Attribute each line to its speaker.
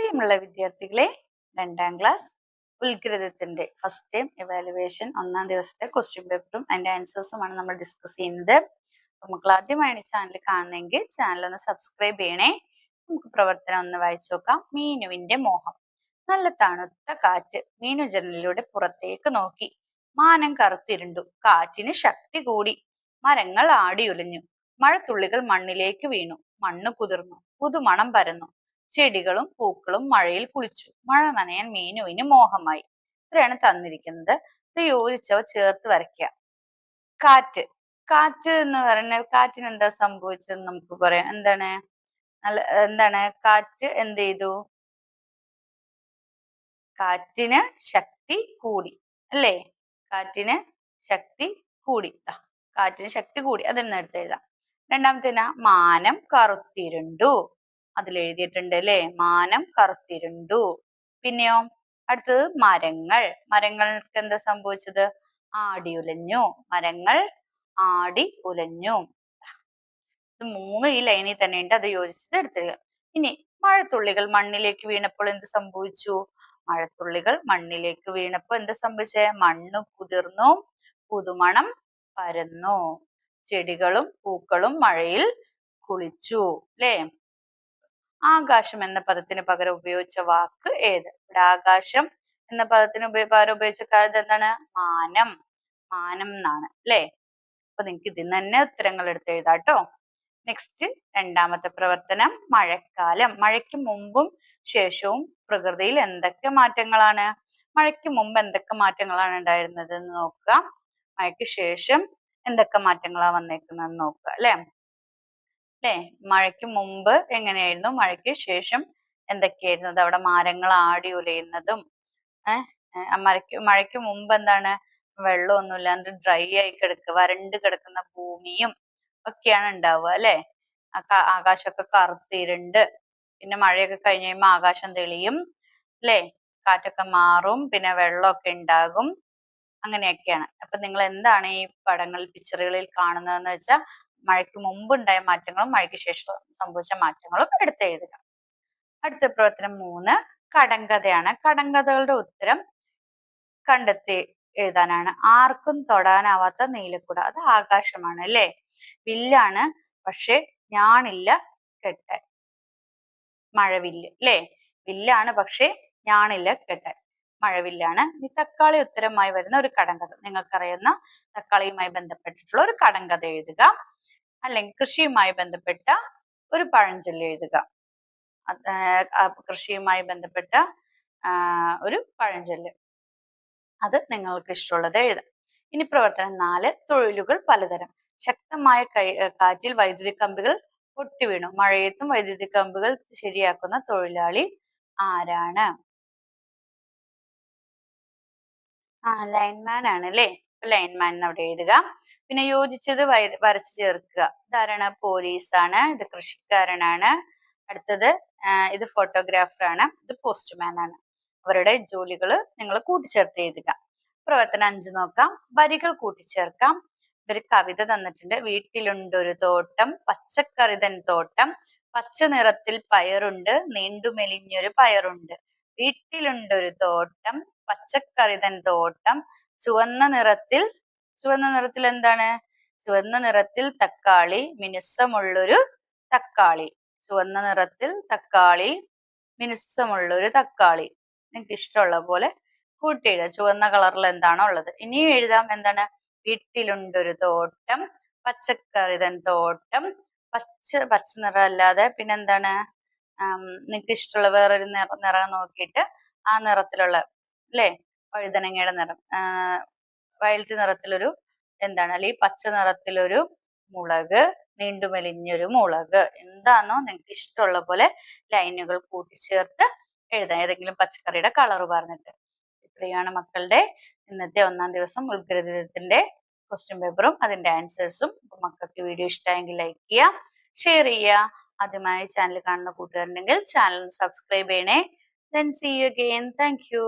Speaker 1: പ്രിയമുള്ള വിദ്യാർത്ഥികളെ, 2ാം class ഉത്കൃതത്തിന്റെ first time evaluation 1ാം ദിവസത്തെ ക്വസ്റ്റ്യൻ പേപ്പറും അതിന്റെ ആൻസേഴ്സുമാണ് നമ്മൾ ഡിസ്കസ് ചെയ്യുന്നത്. മക്കൾ ആദ്യമായാണ് ഈ ചാനൽ കാണുന്നതെങ്കിൽ ചാനൽ ഒന്ന് സബ്സ്ക്രൈബ് ചെയ്യണേ. നമുക്ക് പ്രവർത്തനം ഒന്ന് വായിച്ചു നോക്കാം. മീനുവിന്റെ മോഹം. നല്ല തണുത്ത കാറ്റ് മീനു ജനലിലൂടെ പുറത്തേക്ക് നോക്കി. മാനം കറുത്തിരുണ്ടു, കാറ്റിന് ശക്തി കൂടി, മരങ്ങൾ ആടിയുലഞ്ഞു, മഴത്തുള്ളികൾ മണ്ണിലേക്ക് വീണു, മണ്ണ് കുതിർന്നു, പുതുമണം പരന്നു, ചെടികളും പൂക്കളും മഴയിൽ കുളിച്ചു. മഴ നനയാൻ മീനുവിന് മോഹമായി. ഇത്രയാണ് തന്നിരിക്കുന്നത്. ഇത് യോജിച്ചവ ചേർത്ത് വരയ്ക്കുക. കാറ്റ്. കാറ്റ് എന്ന് പറഞ്ഞ കാറ്റിന് എന്താ സംഭവിച്ചതെന്ന് നമുക്ക് പറയാം. എന്താണ് കാറ്റ് എന്ത് ചെയ്തു? കാറ്റിന് ശക്തി കൂടി അല്ലേ? കാറ്റിന് ശക്തി കൂടി. കാറ്റിന് ശക്തി കൂടി, അതൊന്ന് എടുത്ത് എഴുതാം. രണ്ടാമത്തേന മാനം കറുത്തിരുണ്ടു. അതിൽ എഴുതിയിട്ടുണ്ട് അല്ലേ? മാനം കറുത്തിരുണ്ടു. പിന്നെയോ അടുത്തത് മരങ്ങൾ. മരങ്ങൾക്ക് എന്താ സംഭവിച്ചത്? ആടി ഉലഞ്ഞു. മരങ്ങൾ ആടി ഉലഞ്ഞു. ഇത് 3 ഈ ലൈനിൽ തന്നെ ഉണ്ട്. അത് യോജിച്ചത് എടുത്തിരിക്കുക. ഇനി മഴത്തുള്ളികൾ മണ്ണിലേക്ക് വീണപ്പോൾ എന്ത് സംഭവിച്ചു? മഴത്തുള്ളികൾ മണ്ണിലേക്ക് വീണപ്പോൾ എന്താ സംഭവിച്ചേ? മണ്ണ് കുതിർന്നു, പുതുമണം പരന്നു, ചെടികളും പൂക്കളും മഴയിൽ കുളിച്ചു. അല്ലേ? ആകാശം എന്ന പദത്തിന് പകരം ഉപയോഗിച്ച വാക്ക് ഏത്? ഇവിടെ ആകാശം എന്ന പദത്തിന് പകരം ഉപയോഗിച്ച കാര്യം എന്താണ്? മാനം. മാനം എന്നാണ് അല്ലേ? അപ്പൊ നിങ്ങൾക്ക് ഇതിൽ തന്നെ ഉത്തരങ്ങൾ എടുത്ത് എഴുതാട്ടോ. നെക്സ്റ്റ് 2ാമത്തെ പ്രവർത്തനം മഴക്കാലം. മഴയ്ക്ക് മുമ്പും ശേഷവും പ്രകൃതിയിൽ എന്തൊക്കെ മാറ്റങ്ങളാണ്? മഴയ്ക്ക് മുമ്പ് എന്തൊക്കെ മാറ്റങ്ങളാണ് ഉണ്ടായിരുന്നത് എന്ന് നോക്കുക. മഴയ്ക്ക് ശേഷം എന്തൊക്കെ മാറ്റങ്ങളാണ് വന്നേക്കുന്നത് നോക്കുക. അല്ലെ? മഴയ്ക്ക് മുമ്പ് എങ്ങനെയായിരുന്നു? മഴയ്ക്ക് ശേഷം എന്തൊക്കെയായിരുന്നു? അത് അവിടെ മരങ്ങൾ ആടി ഉലയുന്നതും മഴയ്ക്ക് മുമ്പ് എന്താണ്? വെള്ളമൊന്നുമില്ലാണ്ട് ഡ്രൈ ആയി കിടക്കുക, വരണ്ട് കിടക്കുന്ന ഭൂമിയും ഒക്കെയാണ് ഉണ്ടാവുക അല്ലെ? ആകാശമൊക്കെ കറുത്തിരുണ്ട്. പിന്നെ മഴയൊക്കെ കഴിഞ്ഞ് കഴിയുമ്പോൾ ആകാശം തെളിയും അല്ലെ? കാറ്റൊക്കെ മാറും, പിന്നെ വെള്ളമൊക്കെ ഉണ്ടാകും. അങ്ങനെയൊക്കെയാണ്. അപ്പൊ നിങ്ങൾ എന്താണ് ഈ പടങ്ങളിൽ പിക്ചറുകളിൽ കാണുന്നതെന്ന് വെച്ചാൽ മഴയ്ക്ക് മുമ്പ് ഉണ്ടായ മാറ്റങ്ങളും മഴയ്ക്ക് ശേഷം സംഭവിച്ച മാറ്റങ്ങളും എടുത്തെഴുതുക. അടുത്ത പ്രവർത്തനം 3 കടങ്കഥയാണ്. കടങ്കഥകളുടെ ഉത്തരം കണ്ടെത്തി എഴുതാനാണ്. ആർക്കും തൊടാനാവാത്ത നീലക്കുട. അത് ആകാശമാണ് അല്ലേ? വില്ലാണ്, പക്ഷെ ഞാണില്ല കെട്ടാൻ. മഴവില്ല് അല്ലേ? വില്ലാണ്, പക്ഷെ ഞാണില്ല കെട്ടാൻ. മഴവില്ലാണ്. ഈ തക്കാളി ഉത്തരമായി വരുന്ന ഒരു കടങ്കഥ. നിങ്ങൾക്കറിയുന്ന തക്കാളിയുമായി ബന്ധപ്പെട്ടിട്ടുള്ള ഒരു കടങ്കഥ എഴുതുക. അല്ലെങ്കിൽ കൃഷിയുമായി ബന്ധപ്പെട്ട ഒരു പഴഞ്ചൊല്ല് എഴുതുക. കൃഷിയുമായി ബന്ധപ്പെട്ട ഒരു പഴഞ്ചൊല്ല്, അത് നിങ്ങൾക്ക് ഇഷ്ടമുള്ളത് എഴുതാം. ഇനി പ്രവർത്തനം 4 തൊഴിലുകൾ പലതരം. ശക്തമായ കാറ്റിൽ വൈദ്യുതി കമ്പികൾ പൊട്ടി വീണു. മഴയത്തും വൈദ്യുതി കമ്പികൾ ശരിയാക്കുന്ന തൊഴിലാളി ആരാണ്? ലൈൻമാൻ ആണ് അല്ലേ? ലൈൻമാൻ എന്ന് അവിടെ എഴുതുക. പിന്നെ യോജിച്ചത് വരച്ചു ചേർക്കുക. ഇതാരാണ്? പോലീസാണ്. ഇത് കൃഷിക്കാരനാണ്. അടുത്തത് ഇത് ഫോട്ടോഗ്രാഫർ ആണ്. ഇത് പോസ്റ്റ്മാൻ ആണ്. അവരുടെ ജോലികൾ നിങ്ങൾ കൂട്ടിച്ചേർത്ത് എഴുതുക. പ്രവർത്തനം 5 നോക്കാം. വരികൾ കൂട്ടിച്ചേർക്കാം. ഒരു കവിത തന്നിട്ടുണ്ട്. വീട്ടിലുണ്ടൊരു തോട്ടം, പച്ചക്കറിതൻ തോട്ടം, പച്ച നിറത്തിൽ പയറുണ്ട്, നീണ്ടുമെലിഞ്ഞൊരു പയറുണ്ട്. വീട്ടിലുണ്ടൊരു തോട്ടം, പച്ചക്കറിതൻ തോട്ടം, ചുവന്ന നിറത്തിൽ എന്താണ്? ചുവന്ന നിറത്തിൽ തക്കാളി, മിനുസമുള്ളൊരു തക്കാളി. ചുവന്ന നിറത്തിൽ തക്കാളി, മിനുസമുള്ളൊരു തക്കാളി. നിങ്ങൾക്ക് ഇഷ്ടമുള്ള പോലെ കൂട്ടിയിടുക. ചുവന്ന കളറിൽ എന്താണോ ഉള്ളത്. ഇനിയും എഴുതാം. എന്താണ്? വീട്ടിലുണ്ടൊരു തോട്ടം, പച്ചക്കറിതൻ തോട്ടം, പച്ച നിറം അല്ലാതെ പിന്നെന്താണ്? നിങ്ങൾക്ക് ഇഷ്ടമുള്ള വേറൊരു നിറം നോക്കിയിട്ട് ആ നിറത്തിലുള്ള അല്ലേ? വഴുതനങ്ങയുടെ നിറം, വയലറ്റ് നിറത്തിലൊരു എന്താണ്? അല്ലെങ്കിൽ പച്ച നിറത്തിലൊരു മുളക്, നീണ്ടുമെലിഞ്ഞൊരു മുളക്. എന്താണോ നിങ്ങൾക്ക് ഇഷ്ടമുള്ള പോലെ ലൈനുകൾ കൂട്ടിച്ചേർത്ത് എഴുതാം. ഏതെങ്കിലും പച്ചക്കറിയുടെ കളർ പറഞ്ഞിട്ട്. ഇത്രയാണ് മക്കളുടെ ഇന്നത്തെ 1ാം ദിവസം ഉത്കൃതത്തിന്റെ ക്വസ്റ്റ്യൻ പേപ്പറും അതിന്റെ ആൻസേഴ്സും. മക്കൾക്ക് വീഡിയോ ഇഷ്ടമായെങ്കിൽ ലൈക്ക് ചെയ്യുക, ഷെയർ ചെയ്യുക. ആദ്യമായി ചാനൽ കാണുന്ന കൂട്ടുകാരുണ്ടെങ്കിൽ ചാനൽ സബ്സ്ക്രൈബ് ചെയ്യണേ. Then see you again. Thank you.